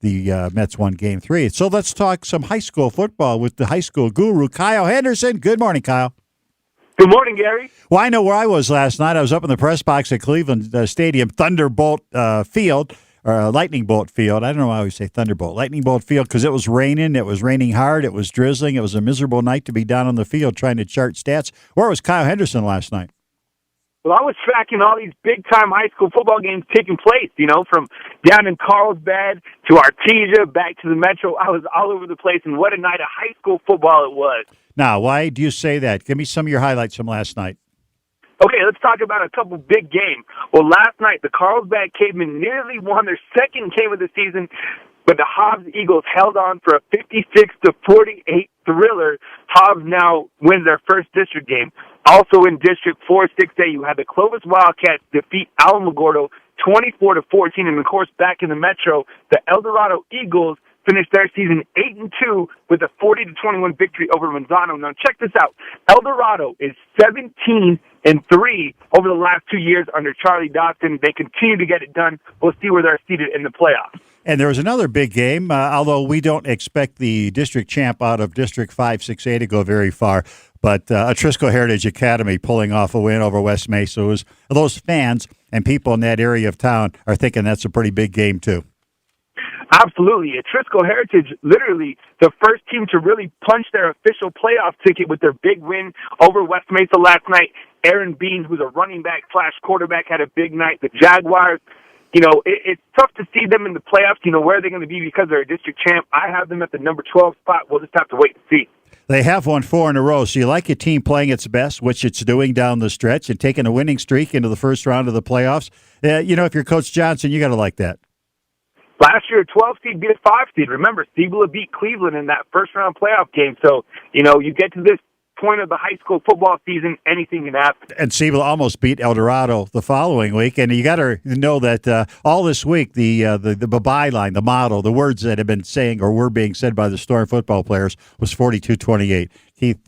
the Mets won Game 3. So let's talk some high school football with the high school guru, Kyle Henderson. Good morning, Kyle. Good morning, Gary. Well, I know where I was last night. I was up in the press box at Cleveland Stadium, Thunderbolt Field, or Lightning Bolt Field. I don't know why I always say Thunderbolt. Lightning Bolt Field, because it was raining. It was raining hard. It was drizzling. It was a miserable night to be down on the field trying to chart stats. Where was Kyle Henderson last night? Well, I was tracking all these big-time high school football games taking place, from down in Carlsbad to Artesia, back to the Metro. I was all over the place, and what a night of high school football it was. Now, why do you say that? Give me some of your highlights from last night. Okay, let's talk about a couple big games. Well, last night, the Carlsbad Cavemen nearly won their second game of the season, but the Hobbs Eagles held on for a 56-48 thriller. Hobbs now wins their first district game. Also in District 4-6A, you had the Clovis Wildcats defeat Alamogordo 24-14, and of course, back in the Metro, the El Dorado Eagles finished their season 8-2 with a 40-21 victory over Manzano. Now, check this out. El Dorado is 17-3 over the last 2 years under Charlie Dodson. They continue to get it done. We'll see where they're seated in the playoffs. And there was another big game, although we don't expect the district champ out of District 5-6A to go very far. But Atrisco Heritage Academy pulling off a win over West Mesa. Those fans and people in that area of town are thinking that's a pretty big game, too. Absolutely. Atrisco Heritage, literally the first team to really punch their official playoff ticket with their big win over West Mesa last night. Aaron Beans, who's a running back / quarterback, had a big night. The Jaguars, it's tough to see them in the playoffs. Where are they going to be because they're a district champ? I have them at the number 12 spot. We'll just have to wait and see. They have won 4 in a row, so you like your team playing its best, which it's doing down the stretch, and taking a winning streak into the first round of the playoffs. If you're Coach Johnson, you got to like that. Last year, a 12 seed beat a 5 seed. Remember, Cibola beat Cleveland in that first-round playoff game. So, you get to this point of the high school football season, anything can happen. And Cibola almost beat El Dorado the following week. And you got to know that all this week, the byline, the motto, the words that have been saying or were being said by the Storm football players was 42-28. Heath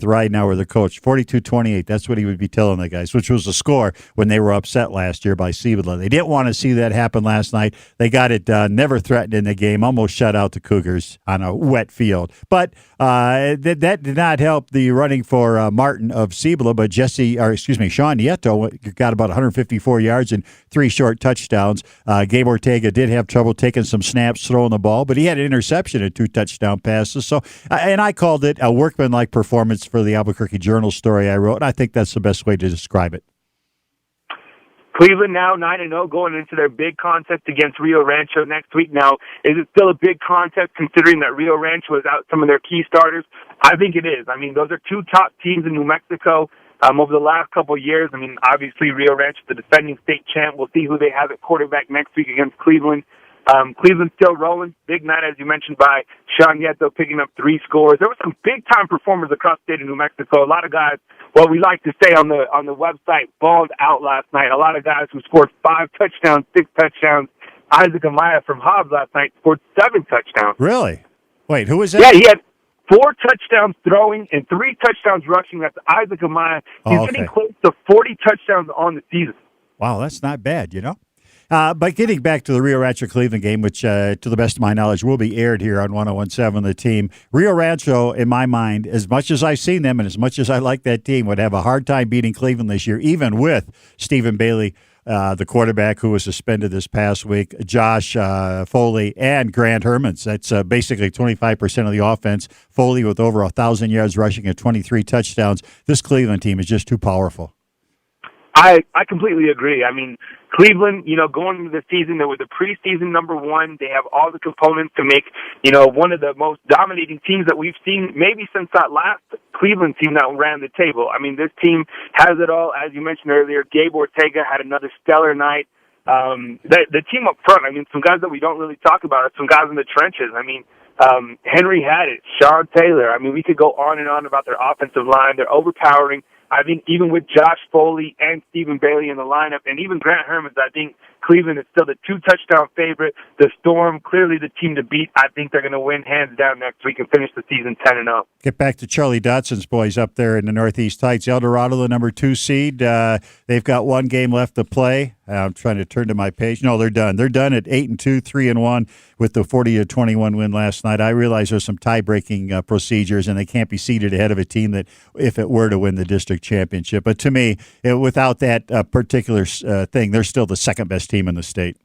Ridenauer, the coach, 42-28. That's what he would be telling the guys, which was the score when they were upset last year by Cibola. They didn't want to see that happen last night. They got it never threatened in the game, almost shut out the Cougars on a wet field. But that did not help the running for Martin of Cibola, but Sean Nieto got about 154 yards and 3 short touchdowns. Gabe Ortega did have trouble taking some snaps, throwing the ball, but he had an interception and 2 touchdown passes. So, and I called it a workmanlike performance for the Albuquerque Journal story I wrote, and I think that's the best way to describe it. Cleveland now 9-0 going into their big contest against Rio Rancho next week. Now, is it still a big contest considering that Rio Rancho is out some of their key starters? I think it is. Those are 2 top teams in New Mexico over the last couple of years. Obviously Rio Rancho, the defending state champ. We'll see who they have at quarterback next week against Cleveland. Cleveland's still rolling. Big night, as you mentioned, by Sean Nieto picking up 3 scores. There were some big-time performers across the state of New Mexico. A lot of guys, what we like to say on the website, balled out last night. A lot of guys who scored 5 touchdowns, 6 touchdowns. Isaac Amaya from Hobbs last night scored 7 touchdowns. Really? Wait, who was that? Yeah, he had 4 touchdowns throwing and 3 touchdowns rushing. That's Isaac Amaya. He's getting close to 40 touchdowns on the season. Wow, that's not bad, But getting back to the Rio Rancho Cleveland game, which to the best of my knowledge will be aired here on 101.7 The Team, Rio Rancho, in my mind, as much as I've seen them and as much as I like that team, would have a hard time beating Cleveland this year, even with Stephen Bailey, the quarterback who was suspended this past week, Josh Foley, and Grant Hermans. That's basically 25% of the offense. Foley with over 1,000 yards rushing and 23 touchdowns. This Cleveland team is just too powerful. I completely agree. Cleveland, going into the season, they were the preseason number 1. They have all the components to make, one of the most dominating teams that we've seen maybe since that last Cleveland team that ran the table. This team has it all. As you mentioned earlier, Gabe Ortega had another stellar night. The team up front, some guys that we don't really talk about are some guys in the trenches. Henry had it, Sean Taylor. We could go on and on about their offensive line. They're overpowering. I think even with Josh Foley and Stephen Bailey in the lineup, and even Grant Hermans, I think Cleveland is still the 2-touchdown favorite. The Storm, clearly the team to beat. I think they're going to win hands down next week and finish the season 10-0. Get back to Charlie Dotson's boys up there in the Northeast Heights. El Dorado, the number 2 seed. They've got one game left to play. I'm trying to turn to my page. No, they're done. They're done at 8-2, 3-1 with the 40-21 win last night. I realize there's some tie-breaking procedures, and they can't be seeded ahead of a team that, if it were to win the district championship. But to me, without that particular thing, they're still the second-best team in the state.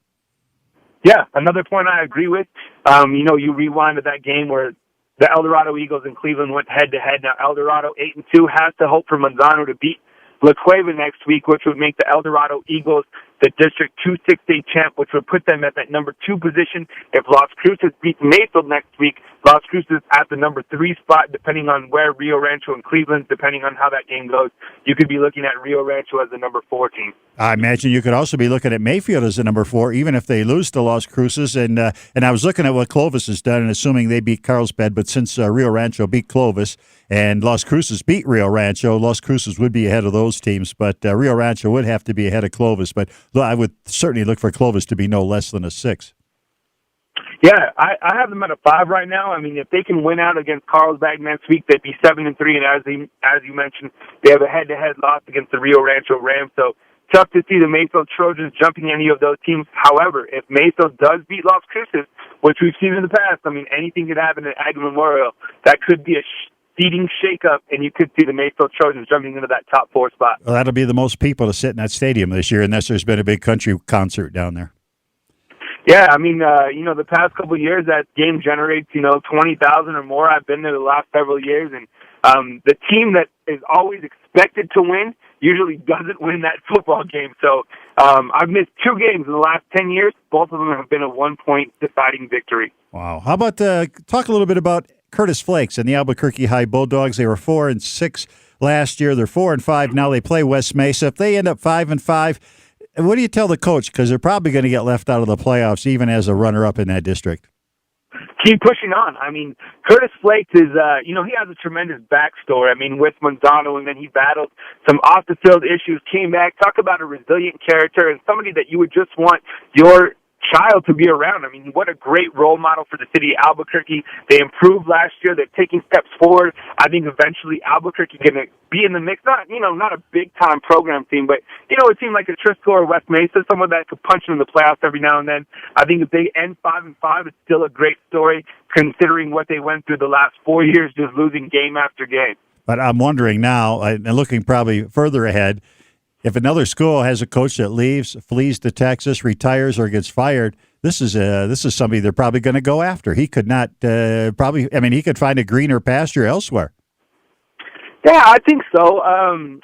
Yeah, another point I agree with. You rewind to that game where the El Dorado Eagles and Cleveland went head-to-head. Now, El Dorado, 8-2, has to hope for Manzano to beat La Cueva next week, which would make the El Dorado Eagles the District 2-6A champ, which would put them at that number 2 position. If Las Cruces beats Mayfield next week, Las Cruces at the number 3 spot, depending on where Rio Rancho and Cleveland, depending on how that game goes. You could be looking at Rio Rancho as the number 4 team. I imagine you could also be looking at Mayfield as the number 4, even if they lose to Las Cruces. And I was looking at what Clovis has done and assuming they beat Carlsbad, but since Rio Rancho beat Clovis and Las Cruces beat Rio Rancho, Las Cruces would be ahead of those teams, but Rio Rancho would have to be ahead of Clovis. But I would certainly look for Clovis to be no less than a 6. Yeah, I have them at a 5 right now. I mean, if they can win out against Carlsbad next week, they'd be 7-3. And as you mentioned, they have a head-to-head loss against the Rio Rancho Rams. So tough to see the Mayfield Trojans jumping any of those teams. However, if Mayfield does beat Las Cruces, which we've seen in the past, I mean, anything could happen at Ag Memorial. That could be a seeding shakeup, and you could see the Mayfield Trojans jumping into that top 4 spot. Well, that'll be the most people to sit in that stadium this year, unless there's been a big country concert down there. Yeah, I mean, the past couple of years, that game generates, 20,000 or more. I've been there the last several years, and the team that is always expected to win usually doesn't win that football game. So I've missed 2 games in the last 10 years. Both of them have been a 1-point deciding victory. Wow. How about talk a little bit about Curtis Flakes and the Albuquerque High Bulldogs? They were 4-6 last year. They're 4-5 now. They play West Mesa. If they end up 5-5, what do you tell the coach? Because they're probably going to get left out of the playoffs, even as a runner-up in that district. Keep pushing on. I mean, Curtis Flakes is, he has a tremendous backstory. I mean, with Manzano, and then he battled some off-the-field issues, came back. Talk about a resilient character and somebody that you would just want your child to be around. I mean, what a great role model for the city of Albuquerque. They improved last year. They're taking steps forward. I think eventually Albuquerque going to be in the mix. Not a big-time program team, but, a team like a Trisco or West Mesa, someone that could punch in the playoffs every now and then. I think if they end 5-5, it's still a great story, considering what they went through the last 4 years, just losing game after game. But I'm wondering now, and looking probably further ahead, if another school has a coach that leaves, flees to Texas, retires, or gets fired, this is somebody they're probably going to go after. He could not he could find a greener pasture elsewhere. Yeah, I think so.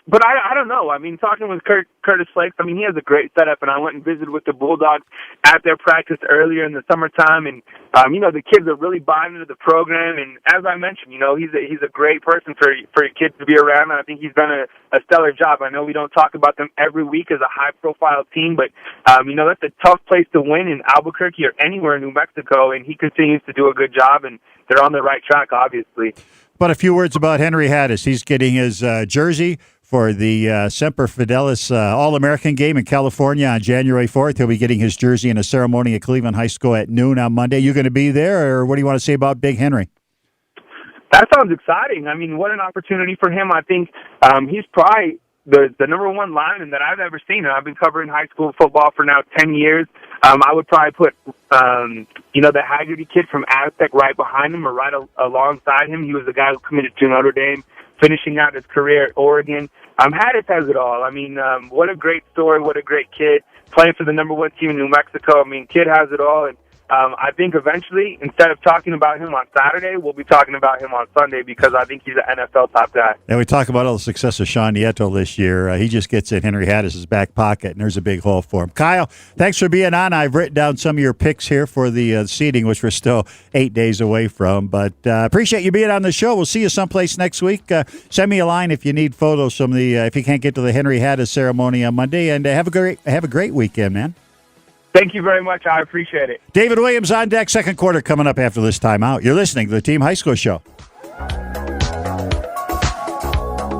But I don't know. I mean, talking with Curtis Flakes, I mean, he has a great setup, and I went and visited with the Bulldogs at their practice earlier in the summertime, and the kids are really buying into the program. And as I mentioned, he's a great person for your kids to be around, and I think he's done a stellar job. I know we don't talk about them every week as a high-profile team, but that's a tough place to win in Albuquerque or anywhere in New Mexico, and he continues to do a good job, and they're on the right track, obviously. But a few words about Henry Haddis. He's getting his jersey for the Semper Fidelis All-American game in California on January 4th. He'll be getting his jersey in a ceremony at Cleveland High School at noon on Monday. You going to be there, or what do you want to say about Big Henry? That sounds exciting. I mean, what an opportunity for him. I think he's probably the number one lineman that I've ever seen. And I've been covering high school football for now 10 years. I would probably put, the Haggerty kid from Aztec right behind him or right alongside him. He was the guy who committed to Notre Dame, finishing out his career at Oregon. Haddis has it all. I mean, what a great story, what a great kid, playing for the number 1 team in New Mexico. I mean, kid has it all, and I think eventually, instead of talking about him on Saturday, we'll be talking about him on Sunday because I think he's an NFL top guy. And we talk about all the success of Sean Nieto this year. He just gets in Henry Haddis' back pocket, and there's a big hole for him. Kyle, thanks for being on. I've written down some of your picks here for the seeding, which we're still 8 days away from. But appreciate you being on the show. We'll see you someplace next week. Send me a line if you need photos from if you can't get to the Henry Haddis ceremony on Monday. And have a great weekend, man. Thank you very much. I appreciate it. David Williams on deck. Second quarter coming up after this timeout. You're listening to the Team High School Show.